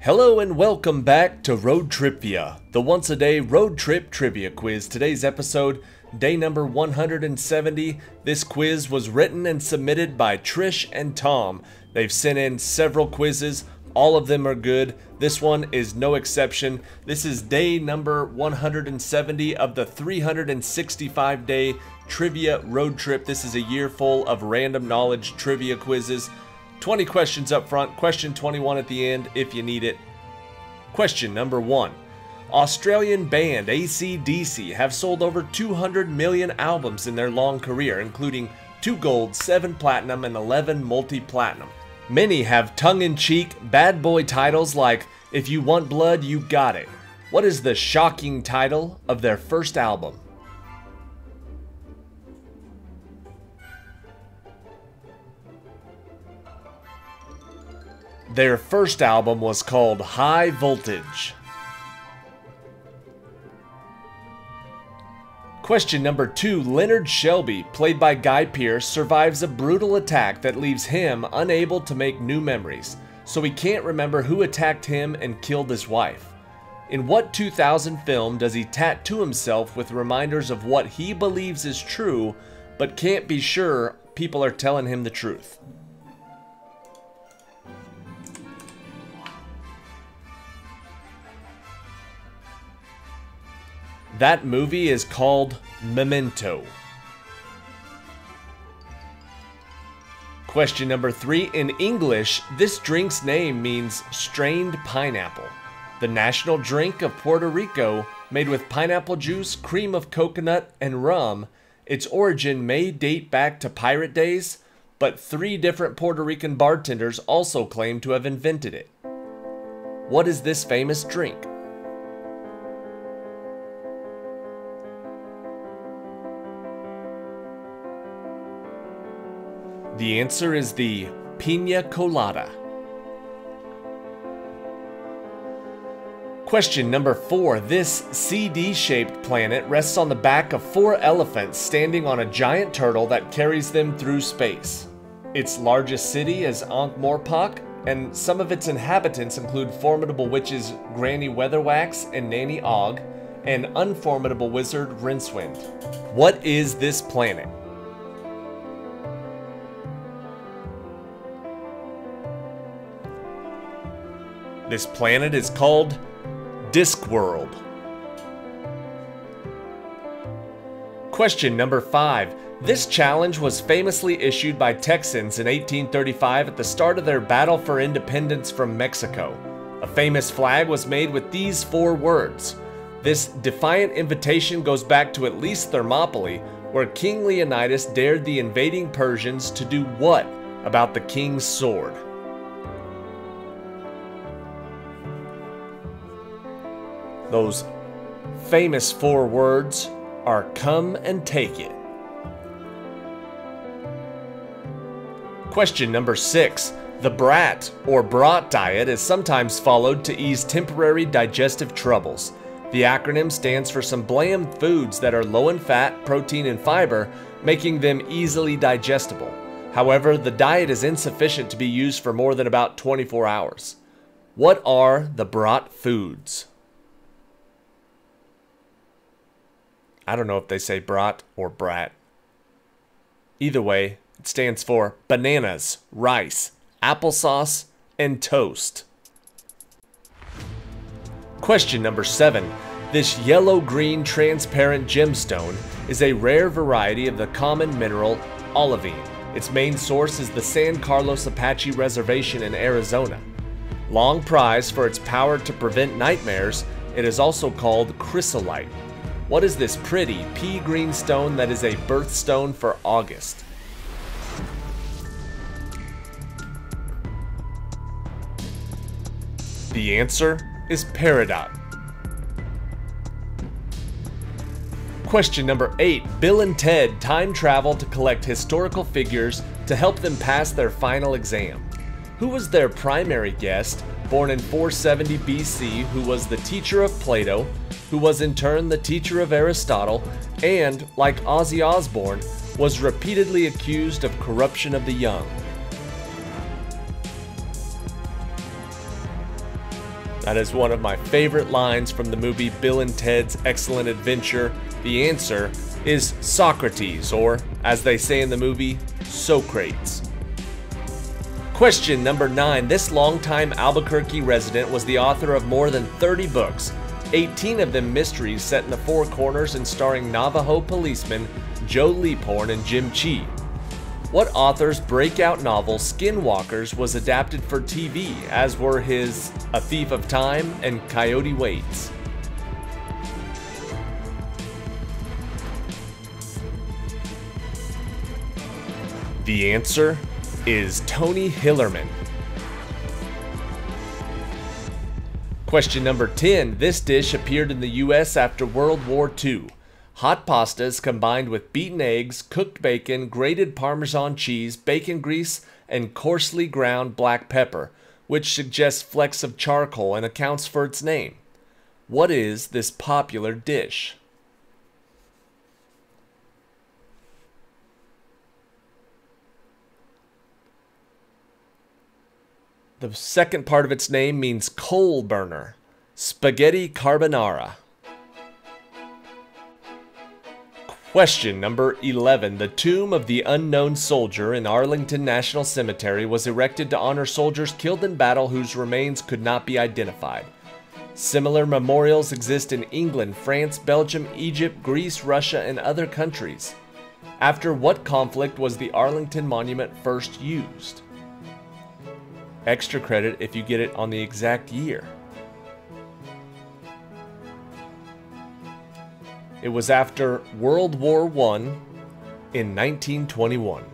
Hello and welcome back to ROADTRIpVIA, the once-a-day road trip trivia quiz. Today's episode, day number 170. This quiz was written and submitted by Trish and Tom. They've sent in several quizzes. All of them are good. This one is no exception. This is day number 170 of the 365-day trivia road trip. This is a year full of random knowledge trivia quizzes. 20 questions up front, question 21 at the end if you need it. Question number 1. Australian band AC/DC have sold over 200 million albums in their long career, including 2 gold, 7 platinum, and 11 multi-platinum. Many have tongue-in-cheek bad boy titles like If You Want Blood, You Got It. What is the shocking title of their first album? Their first album was called High Voltage. Question number 2. Leonard Shelby, played by Guy Pearce, survives a brutal attack that leaves him unable to make new memories, so he can't remember who attacked him and killed his wife. In what 2000 film does he tattoo himself with reminders of what he believes is true, but can't be sure people are telling him the truth? That movie is called Memento. Question number 3. In English, this drink's name means strained pineapple. The national drink of Puerto Rico, made with pineapple juice, cream of coconut, and rum. Its origin may date back to pirate days, but 3 different Puerto Rican bartenders also claim to have invented it. What is this famous drink? The answer is the Pina Colada. Question number 4. This CD-shaped planet rests on the back of 4 elephants standing on a giant turtle that carries them through space. Its largest city is Ankh-Morpork, and some of its inhabitants include formidable witches Granny Weatherwax and Nanny Og, and unformidable wizard Rincewind. What is this planet? This planet is called Discworld. Question number 5. This challenge was famously issued by Texans in 1835 at the start of their battle for independence from Mexico. A famous flag was made with these 4 words. This defiant invitation goes back to at least Thermopylae, where King Leonidas dared the invading Persians to do what about the king's sword? Those famous 4 words are "come and take it." Question number 6. The brat or brat diet is sometimes followed to ease temporary digestive troubles. The acronym stands for some bland foods that are low in fat, protein, and fiber, making them easily digestible. However, the diet is insufficient to be used for more than about 24 hours. What are the brat foods? I don't know if they say brat or brat. Either way, it stands for bananas, rice, applesauce, and toast. Question number 7. This yellow-green transparent gemstone is a rare variety of the common mineral olivine. Its main source is the San Carlos Apache Reservation in Arizona. Long prized for its power to prevent nightmares, it is also called chrysolite. What is this pretty pea green stone that is a birthstone for August? The answer is peridot. Question number 8. Bill and Ted time travel to collect historical figures to help them pass their final exam. Who was their primary guest, born in 470 BC, who was the teacher of Plato, who was in turn the teacher of Aristotle, and, like Ozzy Osbourne, was repeatedly accused of corruption of the young? That is one of my favorite lines from the movie Bill and Ted's Excellent Adventure. The answer is Socrates, or as they say in the movie, Socrates. Question number 9. This longtime Albuquerque resident was the author of more than 30 books, 18 of them mysteries set in the Four Corners and starring Navajo policemen Joe Leaphorn and Jim Chee. What author's breakout novel Skinwalkers was adapted for TV, as were his A Thief of Time and Coyote Waits? The answer is Tony Hillerman. Question number 10. This dish appeared in the US after World War II. Hot pastas combined with beaten eggs, cooked bacon, grated Parmesan cheese, bacon grease, and coarsely ground black pepper, which suggests flecks of charcoal and accounts for its name. What is this popular dish? The second part of its name means coal burner. Spaghetti carbonara. Question number 11. The tomb of the unknown soldier in Arlington National Cemetery was erected to honor soldiers killed in battle whose remains could not be identified. Similar memorials exist in England, France, Belgium, Egypt, Greece, Russia, and other countries. After what conflict was the Arlington Monument first used? Extra credit if you get it on the exact year. It was after World War I in 1921.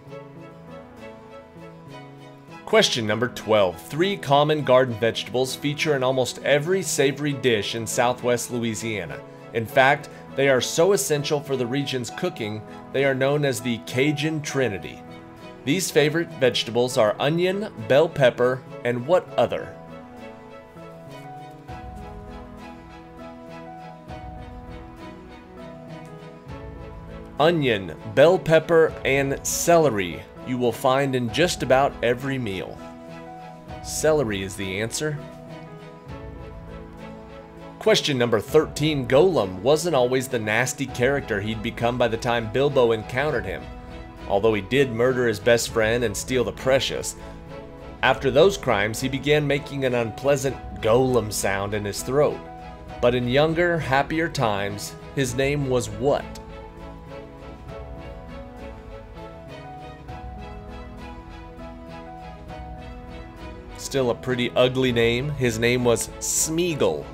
Question number 12. 3 common garden vegetables feature in almost every savory dish in southwest Louisiana. In fact, they are so essential for the region's cooking, they are known as the Cajun Trinity. These favorite vegetables are onion, bell pepper, and what other? Onion, bell pepper, and celery you will find in just about every meal. Celery is the answer. Question number 13. Gollum wasn't always the nasty character he'd become by the time Bilbo encountered him. Although he did murder his best friend and steal the precious, after those crimes he began making an unpleasant Gollum sound in his throat. But in younger, happier times, his name was what? Still a pretty ugly name. His name was Smeagol.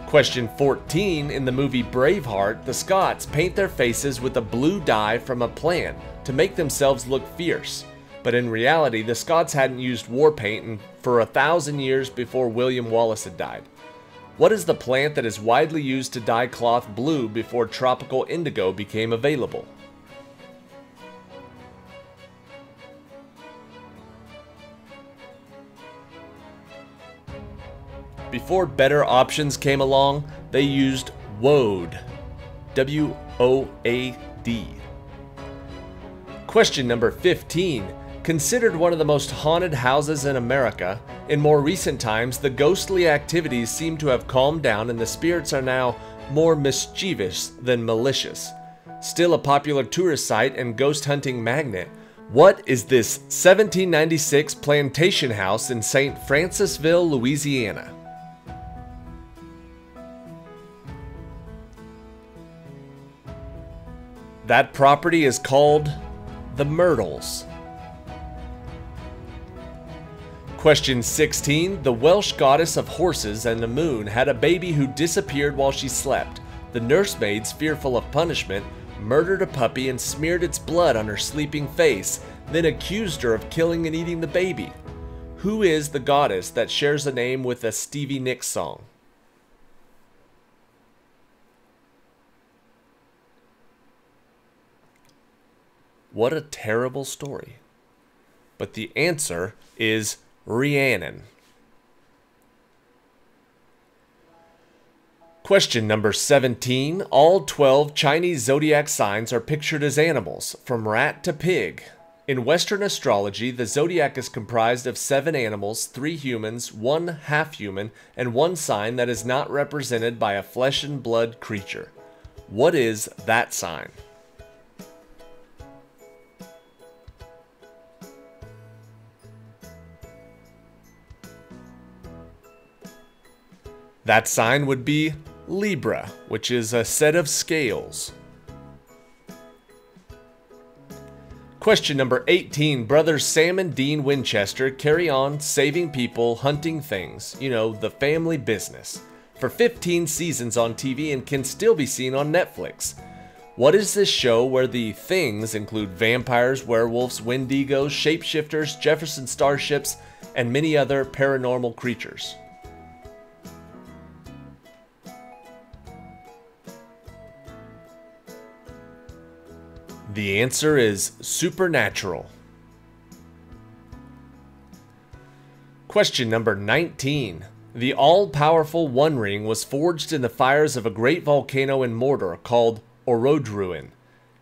Question 14. In the movie Braveheart, the Scots paint their faces with a blue dye from a plant to make themselves look fierce. But in reality, the Scots hadn't used war paint for 1,000 years before William Wallace had died. What is the plant that is widely used to dye cloth blue before tropical indigo became available? Before better options came along, they used woad. W-O-A-D. Question number 15. Considered one of the most haunted houses in America, in more recent times the ghostly activities seem to have calmed down and the spirits are now more mischievous than malicious. Still a popular tourist site and ghost hunting magnet, what is this 1796 plantation house in St. Francisville, Louisiana? That property is called the Myrtles. Question 16. The Welsh goddess of horses and the moon had a baby who disappeared while she slept. The nursemaids, fearful of punishment, murdered a puppy and smeared its blood on her sleeping face, then accused her of killing and eating the baby. Who is the goddess that shares a name with a Stevie Nicks song? What a terrible story. But the answer is Rhiannon. Question number 17. All 12 Chinese zodiac signs are pictured as animals, from rat to pig. In Western astrology, the zodiac is comprised of 7 animals, 3 humans, 1 half-human, and 1 sign that is not represented by a flesh and blood creature. What is that sign? That sign would be Libra, which is a set of scales. Question number 18. Brothers Sam and Dean Winchester carry on saving people, hunting things, the family business, for 15 seasons on TV and can still be seen on Netflix. What is this show where the things include vampires, werewolves, wendigos, shapeshifters, Jefferson starships, and many other paranormal creatures? The answer is Supernatural. Question number 19. The all-powerful One Ring was forged in the fires of a great volcano in Mordor called ROADTRIpVIA,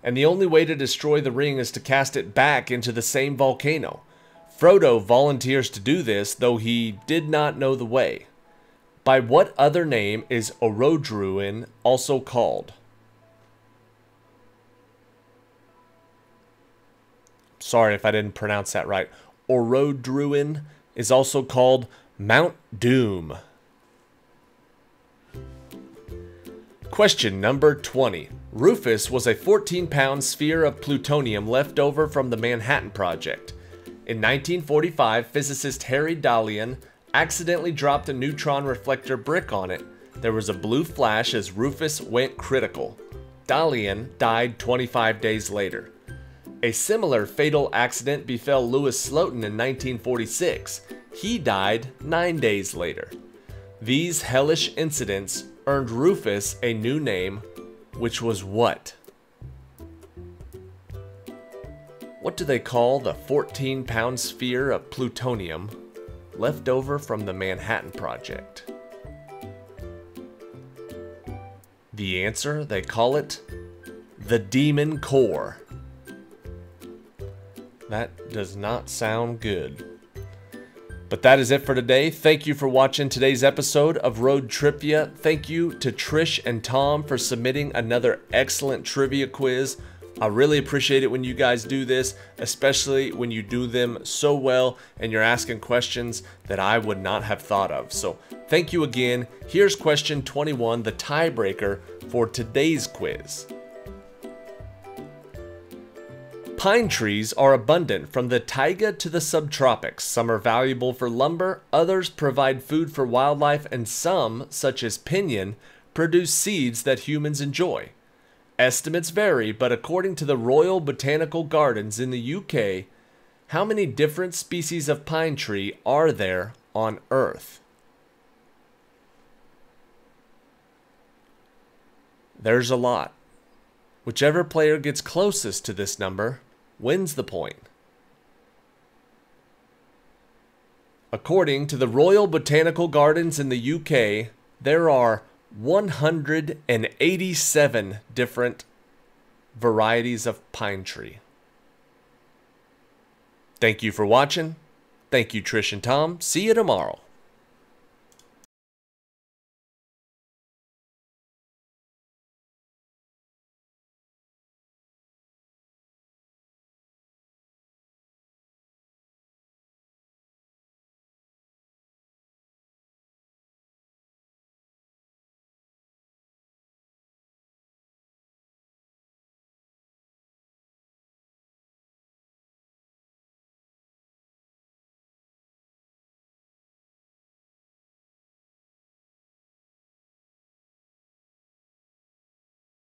and the only way to destroy the ring is to cast it back into the same volcano. Frodo volunteers to do this, though he did not know the way. By what other name is ROADTRIpVIA also called? Sorry if I didn't pronounce that right. ROADTRIpVIA is also called Mount Doom. Question number 20. Rufus was a 14-pound sphere of plutonium left over from the Manhattan Project. In 1945, physicist Harry Dalian accidentally dropped a neutron reflector brick on it. There was a blue flash as Rufus went critical. Dalian died 25 days later. A similar fatal accident befell Louis Slotin in 1946. He died 9 days later. These hellish incidents earned Rufus a new name, which was what? What do they call the 14-pound sphere of plutonium left over from the Manhattan Project? The answer, they call it the Demon Core. That does not sound good. But that is it for today. Thank you for watching today's episode of ROADTRIpVIA. Thank you to Trish and Tom for submitting another excellent trivia quiz. I really appreciate it when you guys do this, especially when you do them so well and you're asking questions that I would not have thought of. So thank you again. Here's question 21, the tiebreaker for today's quiz. Pine trees are abundant from the taiga to the subtropics. Some are valuable for lumber, others provide food for wildlife, and some, such as pinyon, produce seeds that humans enjoy. Estimates vary, but according to the Royal Botanical Gardens in the UK, how many different species of pine tree are there on Earth? There's a lot. Whichever player gets closest to this number wins the point. According to the Royal Botanical Gardens in the UK, there are 187 different varieties of pine tree. Thank you for watching. Thank you, Trish and Tom. See you tomorrow.